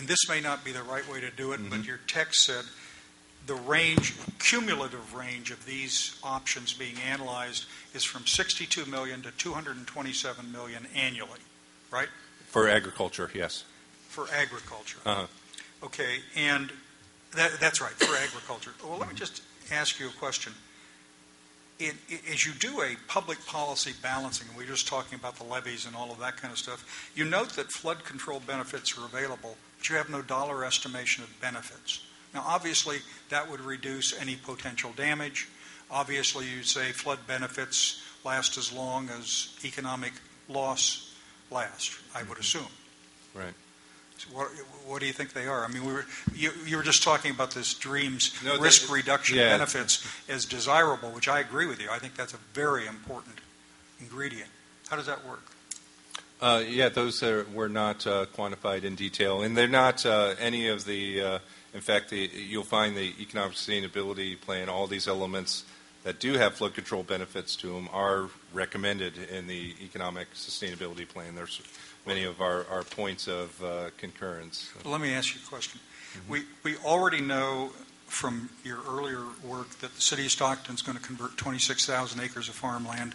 this may not be the right way to do it, but your text said the range, cumulative range of these options being analyzed is from 62 million to 227 million annually, right? For agriculture, yes. For agriculture. Uh-huh. Okay, and that's right, for agriculture. Well, let me just ask you a question. As you do a public policy balancing, and we were just talking about the levies and all of that kind of stuff, you note that flood control benefits are available, but you have no dollar estimation of benefits. Now, obviously, that would reduce any potential damage. Obviously, you'd say flood benefits last as long as economic loss lasts, I would assume. Right. So what do you think they are? I mean, you were just talking about this DREAM's risk reduction benefits as desirable, which I agree with you. I think that's a very important ingredient. How does that work? Those were not quantified in detail, and they're not any of the. In fact, you'll find the economic sustainability plan, all these elements that do have flood control benefits to them are recommended in the economic sustainability plan. There's many of our points of concurrence. Well, let me ask you a question. We already know from your earlier work that the city of Stockton is going to convert 26,000 acres of farmland.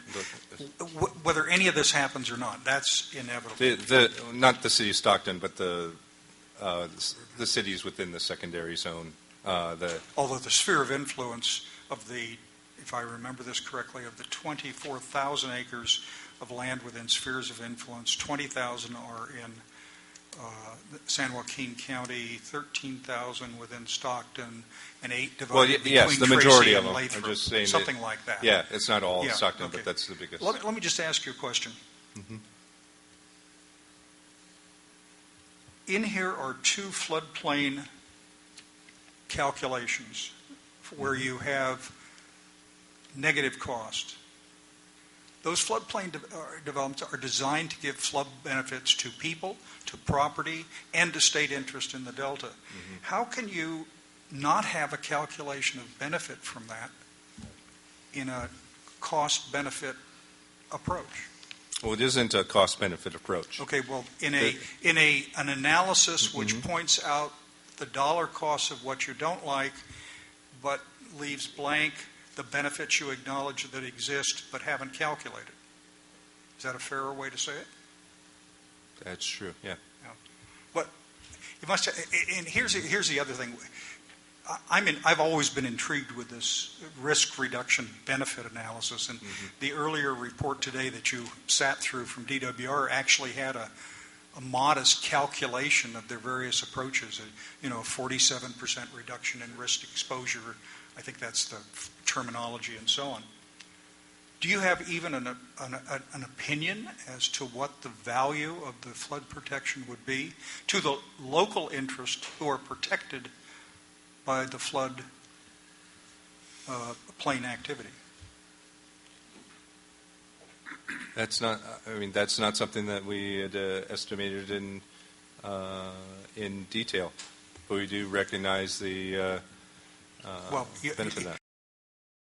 Whether any of this happens or not, that's inevitable. Not the city of Stockton, but the cities within the secondary zone. Although the sphere of influence of the, if I remember this correctly, of the 24,000 acres of land within spheres of influence, 20,000 are in San Joaquin County, 13,000 within Stockton, and 8 divided between the majority Tracy of and them. Lathrop, I'm just saying something like that. Yeah, it's not all Stockton, okay. but that's the biggest. Let me just ask you a question. In here are 2 floodplain calculations where you have negative cost. Those floodplain developments are designed to give flood benefits to people, to property, and to state interest in the Delta. How can you not have a calculation of benefit from that in a cost-benefit approach? Well, it isn't a cost-benefit approach. Okay, well, in an analysis which points out the dollar costs of what you don't like, but leaves blank the benefits you acknowledge that exist but haven't calculated. Is that a fairer way to say it? That's true, yeah. But you must. And here's the other thing. I've always been intrigued with this risk reduction benefit analysis, and the earlier report today that you sat through from DWR actually had a modest calculation of their various approaches. A 47% reduction in risk exposure. I think that's the terminology and so on. Do you have even an opinion as to what the value of the flood protection would be to the local interest who are protected by the flood plain activity? That's not. I mean, that's not something that we had estimated in detail, but we do recognize the benefit of that.